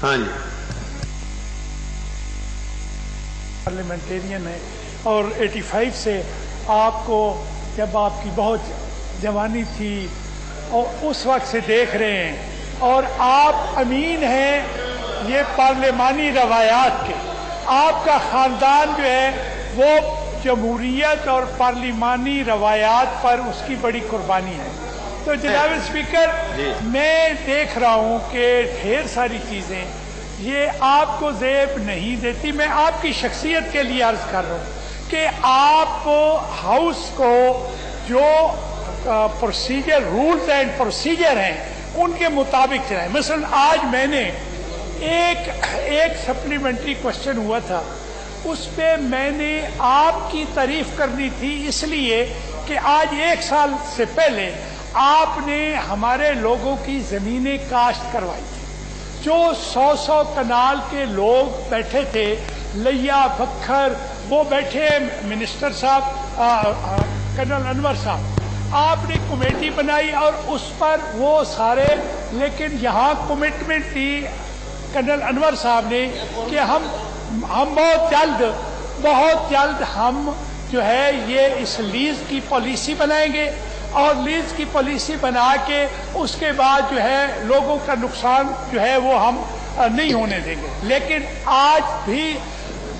ہاں جی پارلیمنٹیرین ہے اور 85 سے آپ کو جب آپ کی بہت جوانی تھی اور اس وقت سے دیکھ رہے ہیں اور آپ امین ہیں یہ پارلیمانی روایات کے. آپ کا خاندان جو ہے وہ جمہوریت اور پارلیمانی روایات پر اس کی بڑی قربانی ہے. تو جناب اسپیکر میں دیکھ رہا ہوں کہ ڈھیر ساری چیزیں یہ آپ کو زیب نہیں دیتی. میں آپ کی شخصیت کے لیے عرض کر رہا ہوں کہ آپ ہاؤس کو جو پروسیجر رولز اینڈ پروسیجر ہیں ان کے مطابق چلائیں. مثلا آج میں نے ایک سپلیمنٹری کوشچن ہوا تھا, اس پہ میں نے آپ کی تعریف کرنی تھی اس لیے کہ آج 1 سال سے پہلے آپ نے ہمارے لوگوں کی زمینیں کاشت کروائی تھی. جو 100 کنال کے لوگ بیٹھے تھے, لیا بکھر وہ بیٹھے, منسٹر صاحب کرنل انور صاحب, آپ نے کمیٹی بنائی اور اس پر وہ سارے, لیکن یہاں کمٹمنٹ دی کرنل انور صاحب نے کہ ہم بہت جلد ہم جو ہے یہ اس لیز کی پالیسی بنائیں گے اور لیز کی پالیسی بنا کے اس کے بعد جو ہے لوگوں کا نقصان جو ہے وہ ہم نہیں ہونے دیں گے. لیکن آج بھی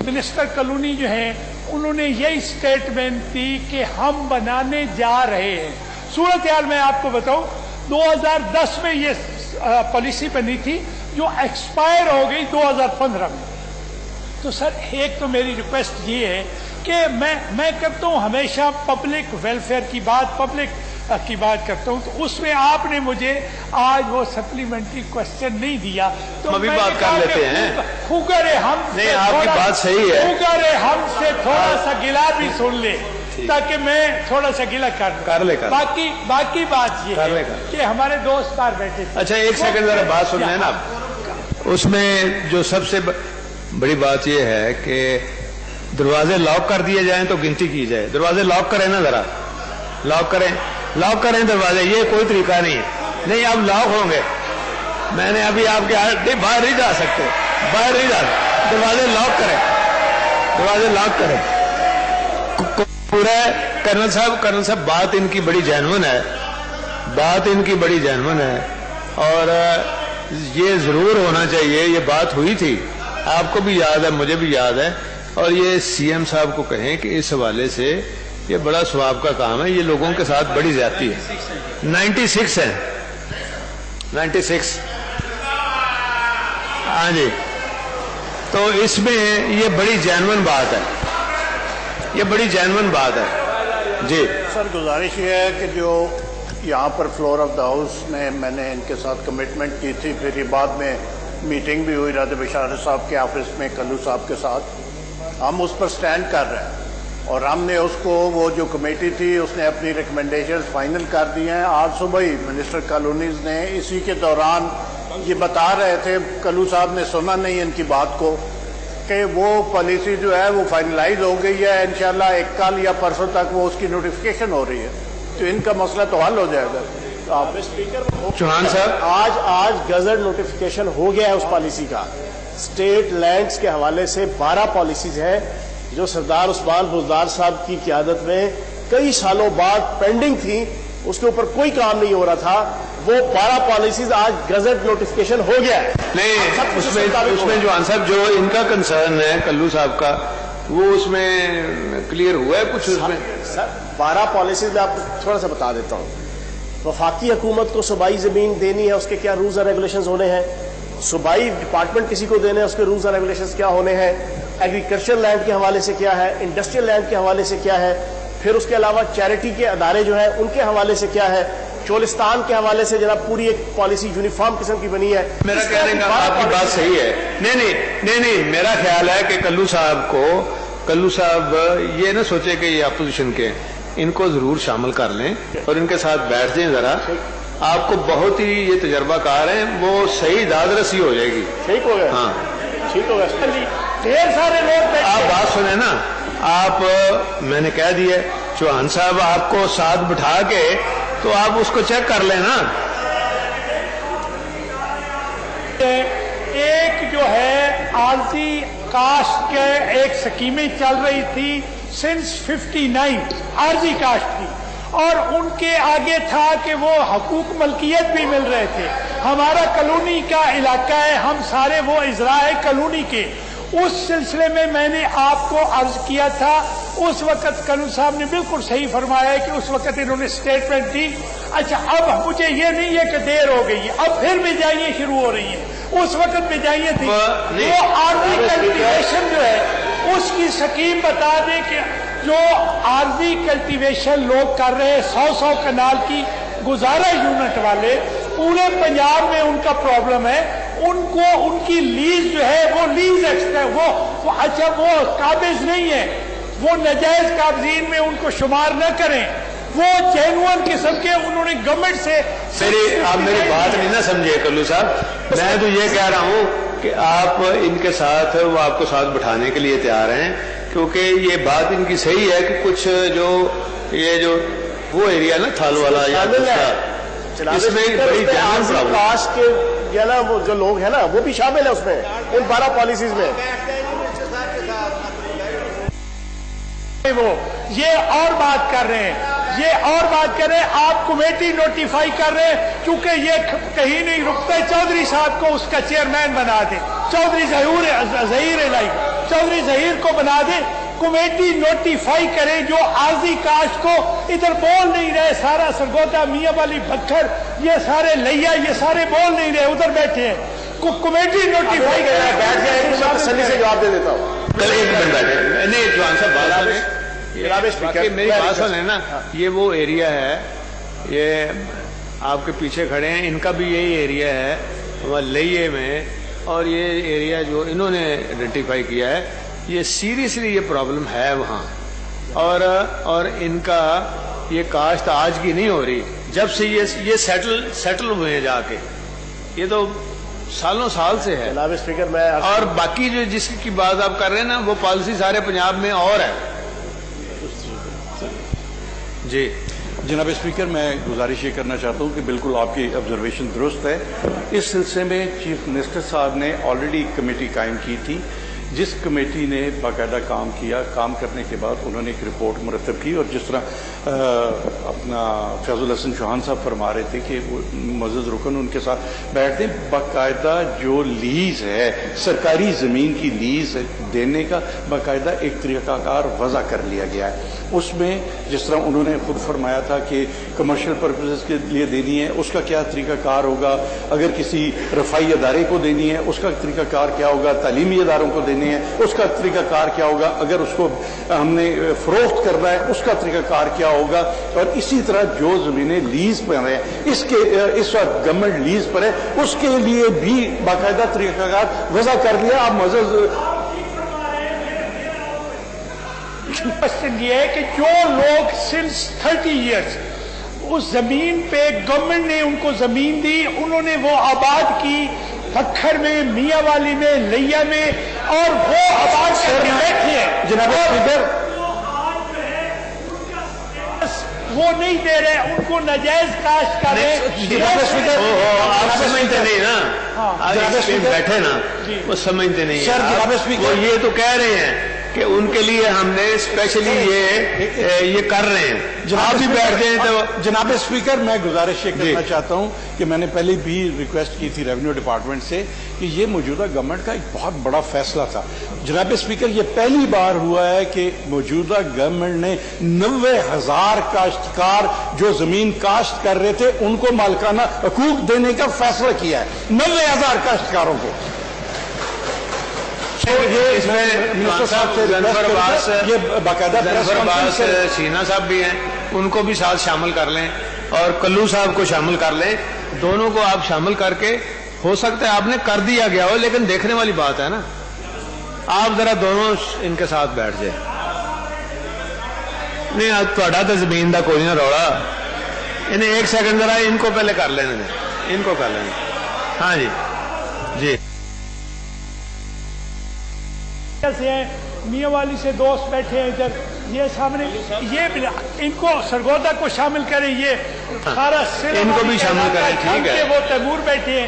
منسٹر کلونی جو ہیں انہوں نے یہی سٹیٹمنٹ دی کہ ہم بنانے جا رہے ہیں. صورتحال میں آپ کو بتاؤں 2010 میں یہ پالیسی بنی تھی جو ایکسپائر ہو گئی 2015 میں. تو سر ایک تو میری ریکویسٹ یہ ہے کہ میں کرتا ہوں ہمیشہ پبلک ویلفیئر کی بات, پبلک کی بات کرتا ہوں, تو اس میں آپ نے مجھے آج وہ سپلیمنٹری کوشچن نہیں دیا تو ابھی بات کر لیتے ہیں. فگر ہم نہیں, آپ کی بات صحیح ہے, فگر ہم سے تھوڑا سا گلا بھی سن لے تاکہ میں تھوڑا سا گلا کر لے. باقی بات یہ ہے کہ ہمارے دوست بار بیٹھے تھے. اچھا ایک سیکنڈ ذرا بات سن لیں نا. اس میں جو سب سے بڑی بات یہ ہے کہ دروازے لاک کر دیے جائیں تو گنتی کی جائے. دروازے لاک کریں نا, ذرا لاک کریں دروازے, یہ کوئی طریقہ نہیں ہے. نہیں اب لاک ہوں گے, میں نے ابھی آپ کے باہر نہیں جا سکتے, دروازے لاک کریں. پورا کرنل صاحب بات ان کی بڑی جینون ہے, اور یہ ضرور ہونا چاہیے. یہ بات ہوئی تھی, آپ کو بھی یاد ہے, مجھے بھی یاد ہے, اور یہ سی ایم صاحب کو کہیں کہ اس حوالے سے یہ بڑا ثواب کا کام ہے, یہ لوگوں کے ساتھ بڑی زیادتی ہے. 96 ہے 96, ہاں جی. تو اس میں یہ بڑی جینون بات ہے, جی سر. گزارش یہ ہے کہ جو یہاں پر فلور آف دا ہاؤس میں نے ان کے ساتھ کمٹمنٹ کی تھی, پھر یہ بعد میں میٹنگ بھی ہوئی راجہ بشارت صاحب کے آفس میں کلو صاحب کے ساتھ, ہم اس پر سٹینڈ کر رہے ہیں اور ہم نے اس کو, وہ جو کمیٹی تھی اس نے اپنی ریکمنڈیشنز فائنل کر دی ہیں. آج صبح ہی منسٹر کالونیز نے اسی کے دوران یہ بتا رہے تھے, کلو صاحب نے سنا نہیں ان کی بات کو, کہ وہ پالیسی جو ہے وہ فائنلائز ہو گئی ہے. انشاءاللہ ایک کل یا پرسوں تک وہ اس کی نوٹیفیکیشن ہو رہی ہے, تو ان کا مسئلہ تو حل ہو جائے گا. چوہان صاحب, آج گزٹ نوٹیفیکیشن ہو گیا ہے اس پالیسی کا. اسٹیٹ لینڈز کے حوالے سے 12 پالیسیز ہیں جو سردار عثمان بزدار صاحب کی قیادت میں کئی سالوں بعد پینڈنگ تھی, اس کے اوپر کوئی کام نہیں ہو رہا تھا. وہ 12 پالیسیز آج گزٹ نوٹیفیکیشن ہو گیا ہے. نہیں, اس میں جو آنسر جو ان کا کنسرن ہے کلو صاحب کا, وہ اس میں کلیئر ہوا ہے کچھ. اس میں سر 12 پالیسیز میں آپ کو تھوڑا سا بتا دیتا ہوں. وفاقی حکومت کو صوبائی زمین دینی ہے, اس کے کیا رولز اینڈ ریگولیشنز ہونے ہیں. صوبائی ڈپارٹمنٹ کسی کو دینے ہیں, اس کے رولز اینڈ ریگولیشنز کیا ہونے ہیں. ایگریکلچر لینڈ کے حوالے سے کیا ہے, انڈسٹریل لینڈ کے حوالے سے کیا ہے. پھر اس کے علاوہ چیریٹی کے ادارے جو ہیں ان کے حوالے سے کیا ہے. چولستان کے حوالے سے جناب پوری ایک پالیسی یونیفارم قسم کی بنی ہے. میرا کہنے کا آپ کی بات صحیح ہے. نہیں, میرا خیال ہے کہ کلو صاحب یہ نہ سوچے کہ یہ اپوزیشن کے, ان کو ضرور شامل کر لیں اور ان کے ساتھ بیٹھ جائیں ذرا. آپ کو بہت ہی یہ تجربہ کار ہیں, وہ صحیح داد رسی ہو جائے گی. ٹھیک ہو گیا, ہاں ٹھیک ہو گیا. ڈھیر سارے لوگ آپ بات سنیں نا, آپ میں نے کہہ دیا چوہان صاحب آپ کو ساتھ بٹھا کے تو آپ اس کو چیک کر لیں نا. ایک جو ہے عارضی کاشت کے ایک سکیمیں چل رہی تھی سنس 59 عارضی کاشت کی، اور ان کے آگے تھا کہ وہ حقوق ملکیت بھی مل رہے تھے. ہمارا کالونی کا علاقہ ہے، ہم سارے وہ اجراء ہے کالونی کے. اس سلسلے میں نے آپ کو عرض کیا تھا، اس وقت قانون صاحب نے بالکل صحیح فرمایا ہے کہ اس وقت انہوں نے اسٹیٹمنٹ دی. اچھا اب مجھے یہ نہیں ہے کہ دیر ہو گئی ہے، اب پھر بجائیاں شروع ہو رہی ہیں. اس وقت بجائیاں تھی. وہ عارضی کلٹیویشن جو ہے اس کی سکیم بتا دیں کہ جو عارضی کلٹیویشن لوگ کر رہے ہیں 100 کنال کی گزارا یونٹ والے، پورے پنجاب میں ان کا پرابلم ہے. ان کو ان کی لیز جو ہے وہ لیز ایکسٹرا اچھا وہ قابض نہیں ہے، وہ نجائز قابضین میں ان کو شمار نہ کریں. وہ جینوئن قسم کے انہوں نے گورنمنٹ سے آپ میری بات نہیں نہ سمجھے کلو صاحب. میں تو یہ کہہ رہا ہوں کہ آپ ان کے ساتھ وہ آپ کو ساتھ بٹھانے کے لیے تیار ہیں، کیونکہ یہ بات ان کی صحیح ہے کہ کچھ جو وہ ایریا نا تھال والا یا اس میں بڑی جان کاشت کے نا وہ جو لوگ ہیں نا وہ بھی شامل ہیں اس میں، ان 12 پالیسیز میں. وہ یہ اور بات کر رہے ہیں، آپ کمیٹی نوٹیفائی کر رہے ہیں، چونکہ یہ کہیں نہیں رکتا ہے. چودھری صاحب کو اس کا چیئرمین بنا دیں، چودھری ظہیر کو بنا دیں. کمیٹی نوٹیفائی کریں جو عارضی کاشت کو ادھر بول نہیں رہے، سارا سرگودا میاں والی بکھر یہ سارے لیا یہ سارے بول نہیں رہے، ادھر بیٹھے ہیں. کمیٹی نوٹیفائی کریں. بیٹھ جائے تسلی سے جواب دے دیتا ہوں. میری بات سنیں نا، یہ وہ ایریا ہے، یہ آپ کے پیچھے کھڑے ہیں، ان کا بھی یہی ایریا ہے ہمارے لئیے میں، اور یہ ایریا جو انہوں نے آئیڈینٹیفائی کیا ہے یہ سیریسلی یہ پرابلم ہے وہاں. اور ان کا یہ کاشت آج کی نہیں ہو رہی، جب سے یہ سیٹل ہوئے ہیں جا کے، یہ تو سالوں سال سے ہے. جناب اسپیکر میں اور باقی جو جس کی بات آپ کر رہے ہیں نا وہ پالیسی سارے پنجاب میں اور ہے. جی جناب اسپیکر، میں گزارش یہ کرنا چاہتا ہوں کہ بالکل آپ کی آبزرویشن درست ہے. اس سلسلے میں چیف منسٹر صاحب نے آلریڈی کمیٹی قائم کی تھی، جس کمیٹی نے باقاعدہ کام کیا. کام کرنے کے بعد انہوں نے ایک رپورٹ مرتب کی، اور جس طرح اپنا فیض الحسن چوہان صاحب فرما رہے تھے کہ وہ معزز رکن ان کے ساتھ بیٹھتے ہیں، باقاعدہ جو لیز ہے سرکاری زمین کی لیز دینے کا باقاعدہ ایک طریقہ کار وضع کر لیا گیا ہے. اس میں جس طرح انہوں نے خود فرمایا تھا کہ کمرشل پرپزز کے لیے دینی ہے اس کا کیا طریقہ کار ہوگا، اگر کسی رفائی ادارے کو دینی ہے اس کا طریقہ کار کیا ہوگا، تعلیمی اداروں کو دینی ہے اس کا طریقہ کار کیا ہوگا، اگر اس کو ہم نے فروخت کرنا ہے اس کا طریقہ کار کیا ہوگا. اور اسی طرح جو زمینیں لیز پر ہیں اس وقت گورنمنٹ لیز پر ہے اس کے لیے بھی باقاعدہ طریقہ کار وضع کر دیا. آپ معزز کوشچن یہ ہے کہ جو لوگ سنس 30 ایئرس اس زمین پہ گورنمنٹ نے ان کو زمین دی، انہوں نے وہ آباد کی پکھر میں، میاں والی میں، لیا میں، اور وہ آباد کر کے بیٹھے ہیں. جناب اسپیکر وہ نہیں دے رہے، ان کو ناجائز کاشت کر رہے. آپ سمجھتے نہیں نا، بیٹھے نا وہ سمجھتے نہیں. وہ یہ تو کہہ رہے ہیں کہ ان کے لیے ہم نے اسپیشلی یہ کر رہے ہیں. آپ بھی بیٹھ جائیں تو جناب اسپیکر میں گزارش یہ کرنا چاہتا ہوں کہ میں نے پہلے بھی ریکویسٹ کی تھی ریونیو ڈپارٹمنٹ سے کہ یہ موجودہ گورنمنٹ کا ایک بہت بڑا فیصلہ تھا. جناب اسپیکر یہ پہلی بار ہوا ہے کہ موجودہ گورنمنٹ نے 90,000 کاشتکار جو زمین کاشت کر رہے تھے ان کو مالکانہ حقوق دینے کا فیصلہ کیا ہے. 90,000 کاشتکاروں کو. اس میں شینا صاحب بھی ہیں، ان کو بھی ساتھ شامل کر لیں اور کلو صاحب کو شامل کر لیں. دونوں کو آپ شامل کر کے، ہو سکتا ہے آپ نے کر دیا گیا ہو لیکن دیکھنے والی بات ہے نا، آپ ذرا دونوں ان کے ساتھ بیٹھ جائیں. نہیں تھوڑا تو زمین دا کوئی نہ روڑا، انہیں ایک سیکنڈ ذرا ان کو پہلے کر لینے دیں، ان کو کر لینے. ہاں جی جی سے ہیں میاں والی سے دوست بیٹھے ہیں ادھر، یہ سامنے یہ ان کو سرگودا کو شامل کریں، یہ سارا ان کو بھی شامل کریں. ٹھیک ہے، وہ تیمور بیٹھے ہیں.